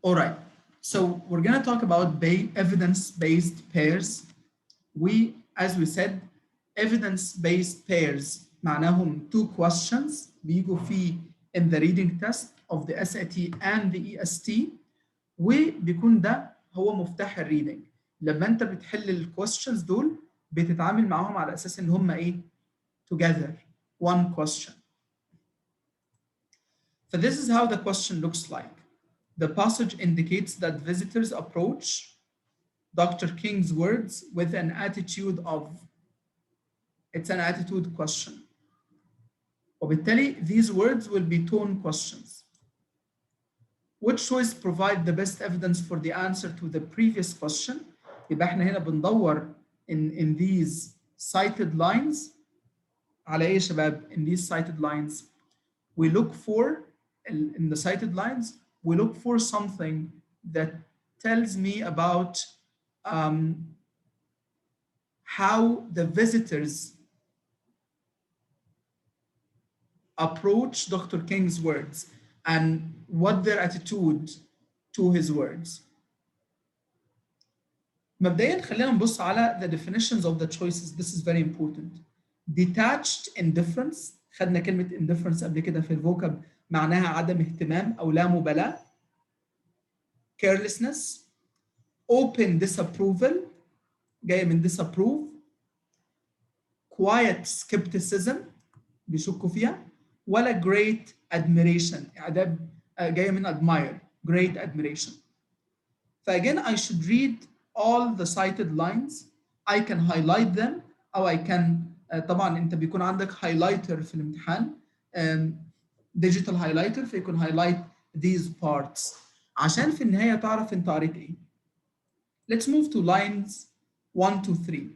All right, so we're going to talk about evidence-based pairs. As we said, evidence-based pairs معناهم two questions بيجوا في in the reading test of the SAT and the EST، وبيكون ده هو مفتاح الريدنج. لما انت بتحل الكويستشنز دول بتتعامل معاهم على اساس ان هم ايه؟ together one question. So this is how the question looks like. The passage indicates that visitors approach Dr. King's words with an attitude of, it's an attitude question. وبالتالي these words will be tone questions. Which choice provide the best evidence for the answer to the previous question? يبقى احنا هنا بندور in these cited lines على ايه يا شباب؟ In these cited lines we look for, in the cited lines we look for something that tells me about how the visitors approach Dr. King's words and what their attitude to his words. مبدئيا خلينا نبص على the definitions of the choices. This is very important. Detached indifference، خدنا كلمة indifference قبل كده في الفوكاب معناها عدم اهتمام أو لا مبالاة. Carelessness. Open disapproval جاية من disapprove. Quiet skepticism بيشكوا فيها. ولا great admiration إعجاب جاية من admire. Great admiration. فagain I should read all the cited lines. I can highlight them أو I can طبعا أنت بيكون عندك highlighter في الامتحان digital highlighter فيكون highlight these parts عشان في النهاية تعرف أنت قريت إيه. Let's move to lines 1 to 3.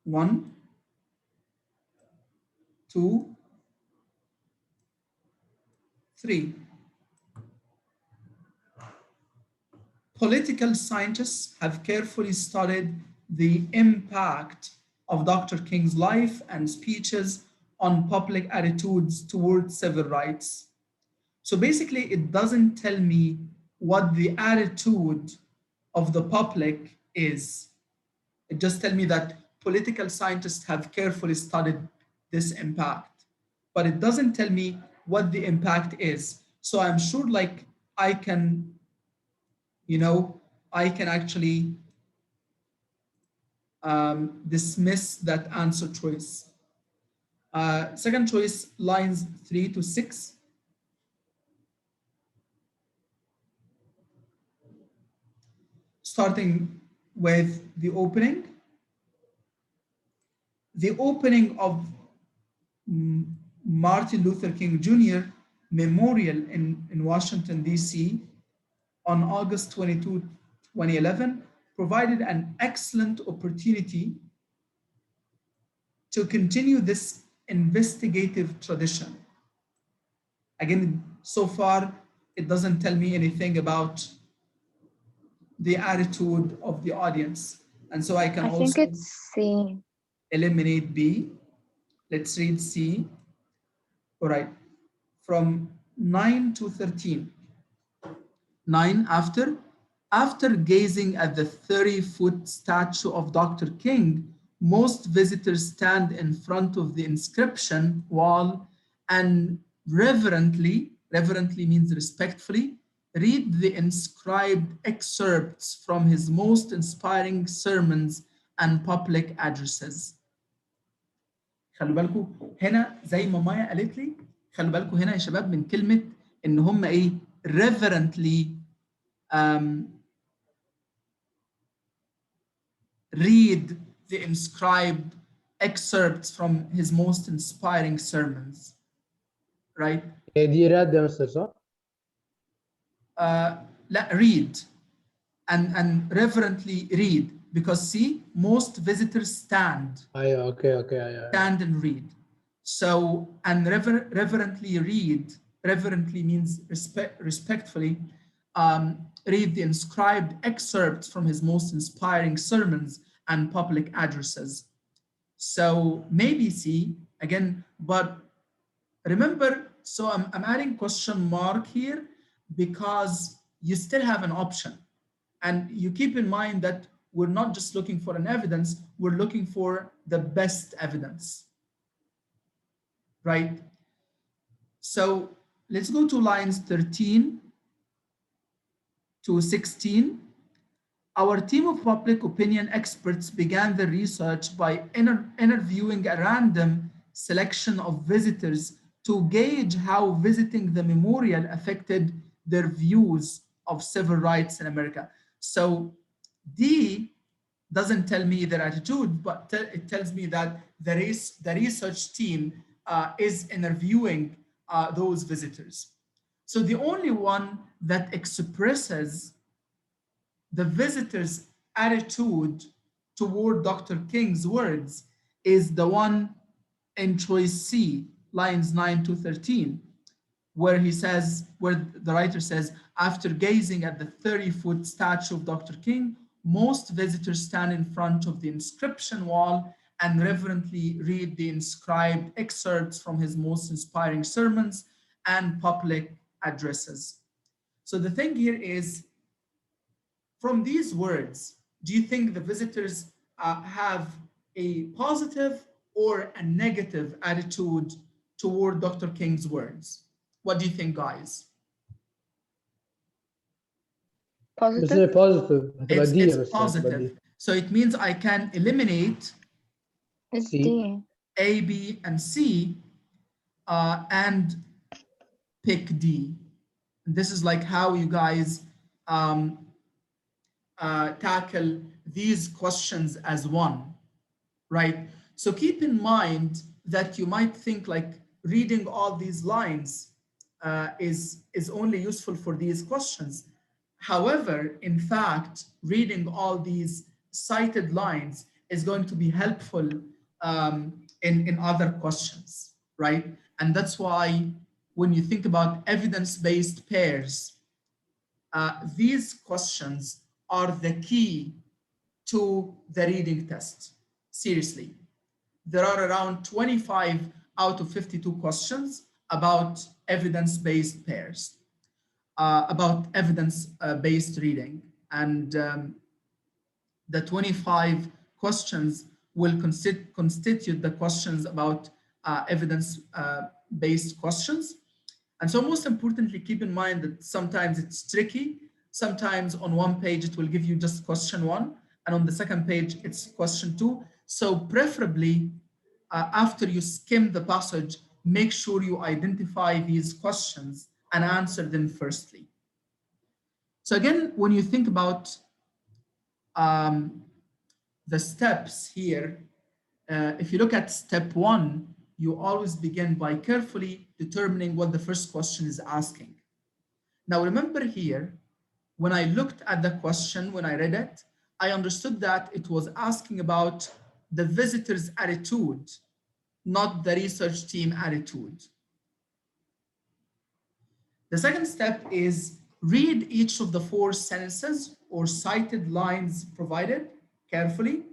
1 2 3. Political scientists have carefully studied the impact of Dr. King's life and speeches on public attitudes towards civil rights. So basically, it doesn't tell me what the attitude of the public is. It just tells me that political scientists have carefully studied this impact, but it doesn't tell me what the impact is. So I'm sure like I can, I can actually dismiss that answer choice. Second choice, lines 3 to 6. Starting with the opening. The opening of Martin Luther King Jr. Memorial in Washington, D.C. on August 22, 2011, provided an excellent opportunity to continue this investigative tradition. Again, so far, it doesn't tell me anything about the attitude of the audience. And so I can also think it's C. Eliminate B. Let's read C. All right, from 9 to 13. 9, after gazing at the 30-foot statue of Dr. King, most visitors stand in front of the inscription wall and reverently means respectfully, read the inscribed excerpts from his most inspiring sermons and public addresses. خلوا بالكم هنا زي ما مايا قالت لي، خلوا بالكم هنا يا شباب من كلمة إن هم إيه reverently read the inscribed excerpts from his most inspiring sermons, right? دي راد يا مستر صح؟ لا read and reverently read because see most visitors stand. ايوه اوكي stand and read. So and reverently read. Reverently means respectfully. Read the inscribed excerpts from his most inspiring sermons and public addresses. So maybe C again, but remember, so I'm adding question mark here because you still have an option. And you keep in mind that we're not just looking for an evidence, we're looking for the best evidence, right? So let's go to lines 13 to 16. Our team of public opinion experts began the research by interviewing a random selection of visitors to gauge how visiting the memorial affected their views of civil rights in America. So D doesn't tell me their attitude, but it tells me that the research team is interviewing those visitors. So the only one that expresses the visitor's attitude toward Dr. King's words is the one in choice C, lines 9 to 13, where he says, where the writer says, after gazing at the 30-foot statue of Dr. King, most visitors stand in front of the inscription wall and reverently read the inscribed excerpts from his most inspiring sermons and public addresses. So the thing here is, from these words, do you think the visitors have a positive or a negative attitude toward Dr. King's words? What do you think, guys? بس positive. هي positive هتبقى D It's بس هتبقى positive. D. So it means I can eliminate It's C. D. A, B, and C and pick D. This is like how you guys tackle these questions as one, right? So keep in mind that you might think like reading all these lines is only useful for these questions. However, in fact, reading all these cited lines is going to be helpful in other questions, right? And that's why when you think about evidence-based pairs, these questions are the key to the reading test. Seriously, there are around 25 out of 52 questions about evidence-based pairs, about evidence-based reading. And the 25 questions will constitute the questions about evidence-based questions. And so most importantly, keep in mind that sometimes it's tricky. Sometimes on one page, it will give you just question one, and on the second page, it's question two. So preferably, after you skim the passage, make sure you identify these questions and answer them firstly. So again, when you think about the steps here, if you look at step one, you always begin by carefully determining what the first question is asking. Now remember here, when I looked at the question, when I read it, I understood that it was asking about the visitor's attitude, not the research team attitude. The second step is read each of the 4 sentences or cited lines provided carefully,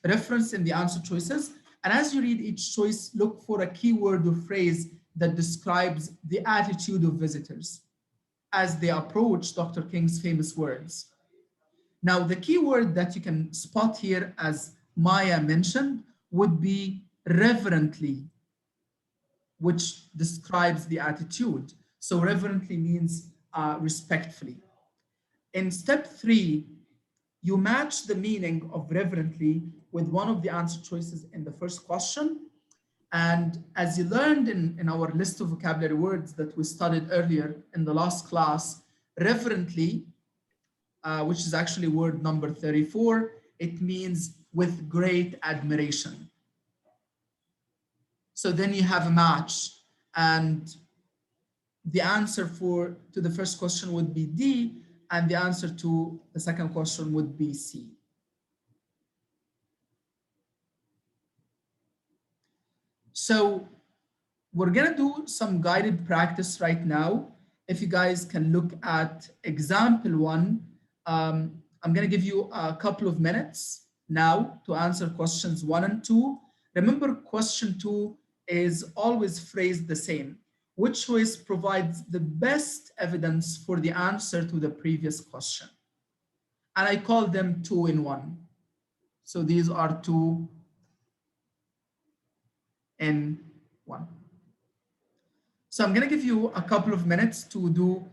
reference in the answer choices. And as you read each choice, look for a keyword or phrase that describes the attitude of visitors as they approach Dr. King's famous words. Now, the keyword that you can spot here, as Maya mentioned, would be reverently, which describes the attitude. So reverently means respectfully. In step 3, you match the meaning of reverently with one of the answer choices in the first question. And as you learned in our list of vocabulary words that we studied earlier in the last class, reverently, which is actually word number 34, it means with great admiration. So then you have a match, and the answer to the first question would be D, and the answer to the second question would be C. So we're gonna do some guided practice right now. If you guys can look at example 1, I'm gonna give you a couple of minutes now to answer questions 1 and 2. Remember, question 2 is always phrased the same. which choice provides the best evidence for the answer to the previous question? And I call them 2 in 1. So these are 2 in 1. So I'm going to give you a couple of minutes to do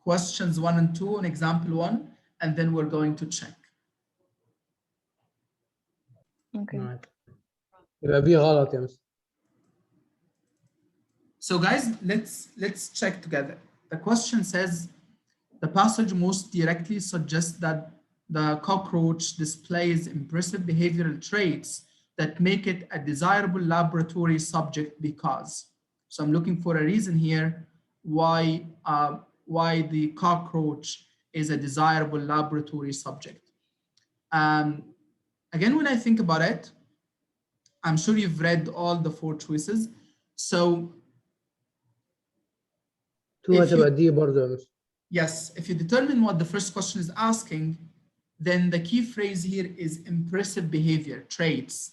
questions 1 and 2 on example 1, and then we're going to check. Okay. يبقى بي غلط يا مستر. So guys, let's check together. The question says, the passage most directly suggests that the cockroach displays impressive behavioral traits that make it a desirable laboratory subject because. So I'm looking for a reason here why the cockroach is a desirable laboratory subject. Again, when I think about it, I'm sure you've read all the 4 choices. So هتبقى دي برضه يا مستر. yes, if you determine what the first question is asking, then the key phrase here is impressive behavior traits.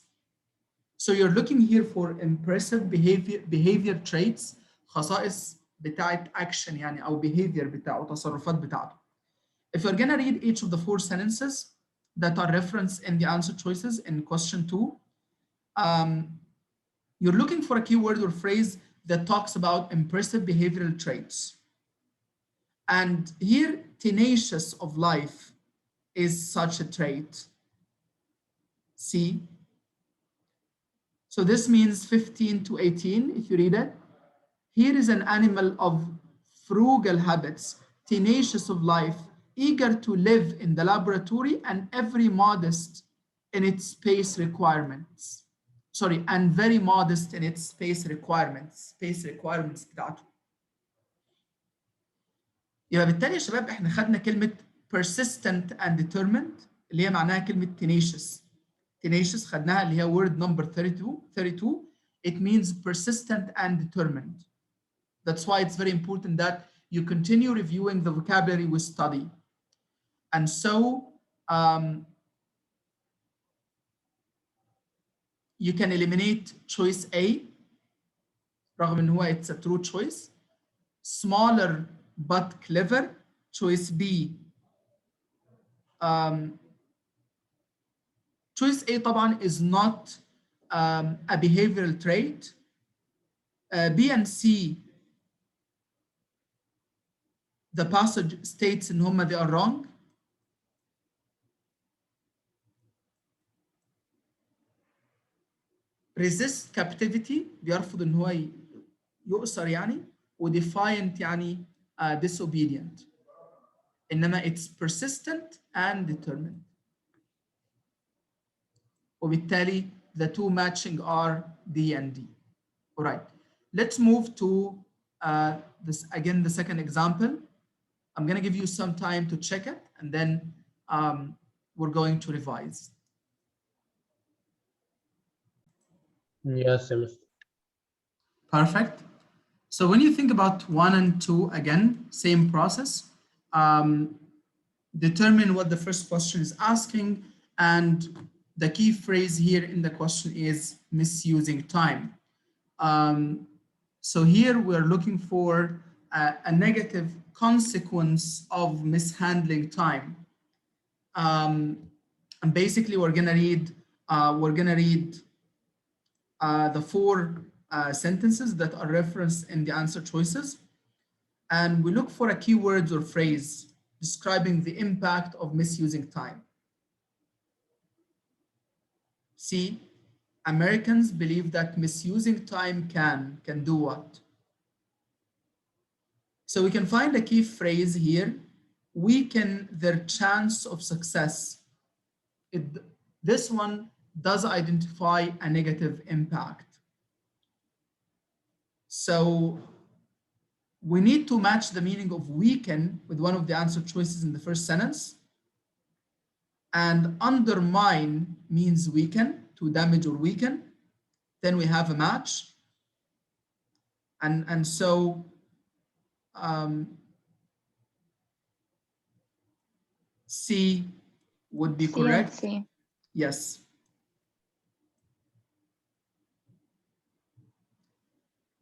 So you're looking here for impressive behavior traits, خصائص بتاعت action يعني أو behavior بتاعه تصرفات بتاعته. If you're gonna read each of the 4 sentences that are referenced in the answer choices in question 2, you're looking for a keyword or phrase that talks about impressive behavioral traits. And here, tenacious of life is such a trait. See? So this means 15 to 18, if you read it. Here is an animal of frugal habits, tenacious of life, eager to live in the laboratory and very modest in its space requirements. Sorry, and very modest in its space requirements. Space requirements بتاعته. يبقى بالتالي يا شباب احنا خدنا كلمة persistent and determined اللي هي معناها كلمة tenacious. Tenacious خدناها اللي هي word number 32. It means persistent and determined. That's why it's very important that you continue reviewing the vocabulary we study. And so you can eliminate choice A رغم ان هو it's a true choice. Smaller but clever, choice B. Choice A طبعا is not a behavioral trait. B and C, the passage states in هما they are wrong. Resist captivity بيرفض ان هو يؤسر يعني، وdefiant يعني disobedient. إنما it's persistent and determined. وبالتالي the 2 matching are D and D. All right, let's move to this again, the second example. I'm going to give you some time to check it, and then we're going to revise. Yes, Mr. Perfect. So when you think about 1 and 2, again, same process. Determine what the first question is asking, and the key phrase here in the question is misusing time. So here we're looking for a negative consequence of mishandling time. And basically we're gonna read the 4 sentences that are referenced in the answer choices, and we look for a keyword or phrase describing the impact of misusing time. See, Americans believe that misusing time can do what? So we can find a key phrase here, weaken their chance of success. This one does identify a negative impact. So we need to match the meaning of weaken with one of the answer choices in the first sentence. And undermine means weaken, to damage or weaken. Then we have a match. And so C would be correct. C. Yes.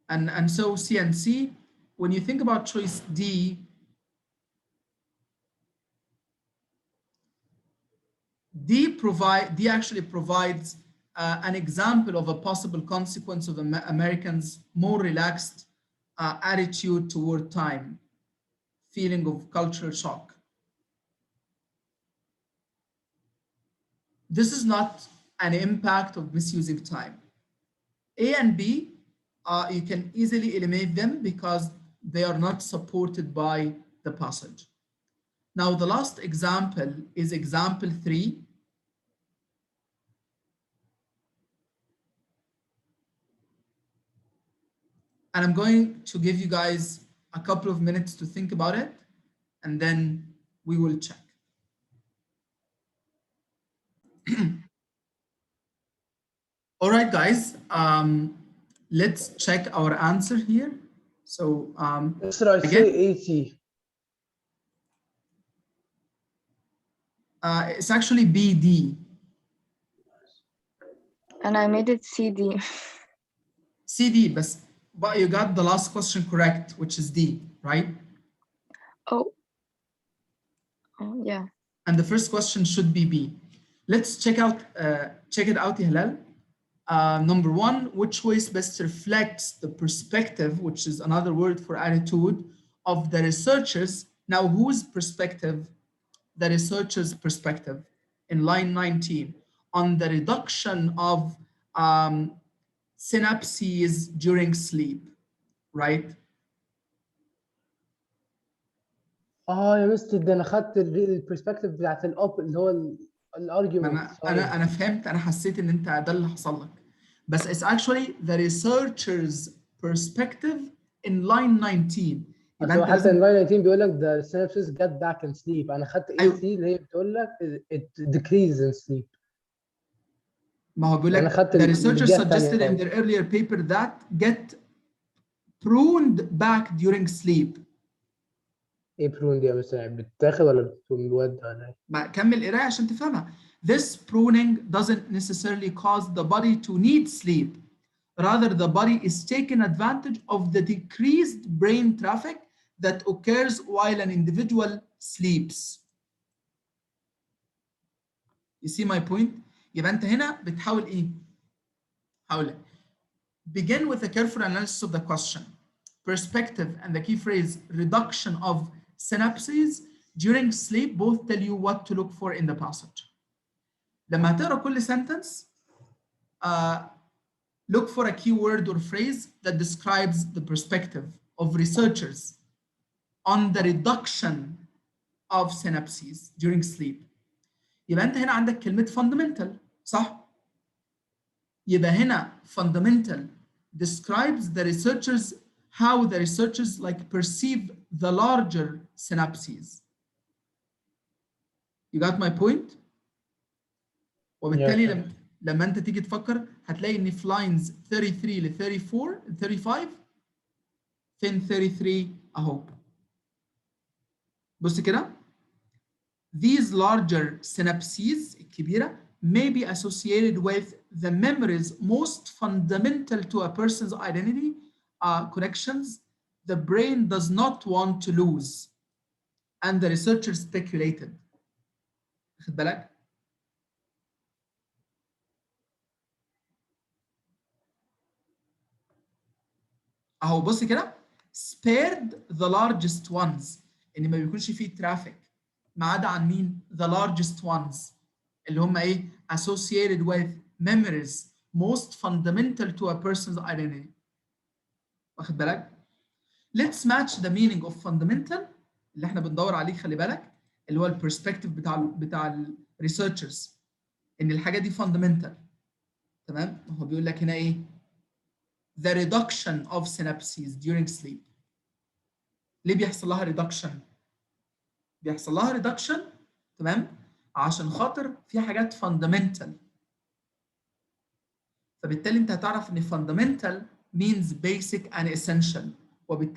And so C and C, when you think about choice D, D actually provides an example of a possible consequence of Americans' more relaxed attitude toward time, feeling of cultural shock. This is not an impact of misusing time. A and B, you can easily eliminate them because they are not supported by the passage. Now, the last example is example 3. And I'm going to give you guys a couple of minutes to think about it, and then we will check. All right, guys, let's check our answer here. So Mr. I say AC. It's actually BD. And I made it CD. CD, but you got the last question correct, which is D, right? Oh, yeah. And the first question should be B. Let's check it out, Hilal. Number 1, which choice best reflects the perspective, which is another word for attitude, of the researchers. Now, whose perspective? The researcher's perspective in line 19 on the reduction of synapses during sleep, right? يا مستر ده انا خدت البرسبكتيف بتاعت الاب اللي هو الارجيومنت. انا فهمت، انا حسيت ان انت ده اللي حصل لك، بس it's actually the researcher's perspective in line 19. بس هو حتى in line 19 بيقول لك the synapses get back in sleep. انا خدت AC اللي هي بتقول لك it decreases in sleep. ما هو بيقول لك the researchers suggested in their earlier paper that get pruned back during sleep. ايه برون دي يا مستر؟ بتتاخد ولا بتتودى ولا ايه؟ ما كمل قرايه عشان تفهمها. This pruning doesn't necessarily cause the body to need sleep. Rather, the body is taking advantage of the decreased brain traffic that occurs while an individual sleeps. You see my point? يبقى انت هنا بتحاول ايه؟ حاول begin with a careful analysis of the question. Perspective and the key phrase reduction of synapses during sleep both tell you what to look for in the passage. لما هتقرا كل sentence, look for a key word or phrase that describes the perspective of researchers on the reduction of synapses during sleep. يبقى انت هنا عندك كلمة fundamental، صح؟ يبقى هنا fundamental describes the researchers, how the researchers like perceive the larger synapses. You got my point? وبالتالي لما انت تيجي تفكر هتلاقي ان في lines 33 ل 34 35 فين 33 اهو. بص كده. These larger synapses الكبيرة may be associated with the memories most fundamental to a person's identity, connections the brain does not want to lose, and the researchers speculated. خد بالك؟ اهو بص كده. spared the largest ones، ان ما بيكونش فيه ترافيك ما عدا عن مين؟ the largest ones اللي هم ايه؟ associated with memories most fundamental to a person's identity. واخد بالك؟ Let's match the meaning of fundamental اللي احنا بندور عليه، خلي بالك، اللي هو البرسبكتيف بتاع الريسيرشرز ان الحاجه دي fundamental. تمام؟ هو بيقول لك هنا ايه؟ The reduction of synapses during sleep. ليه بيحصل لها reduction؟ بيحصل لها reduction، تمام؟ عشان خاطر في حاجات fundamental. فبالتالي انت هتعرف ان fundamental means basic and essential، وبالتالي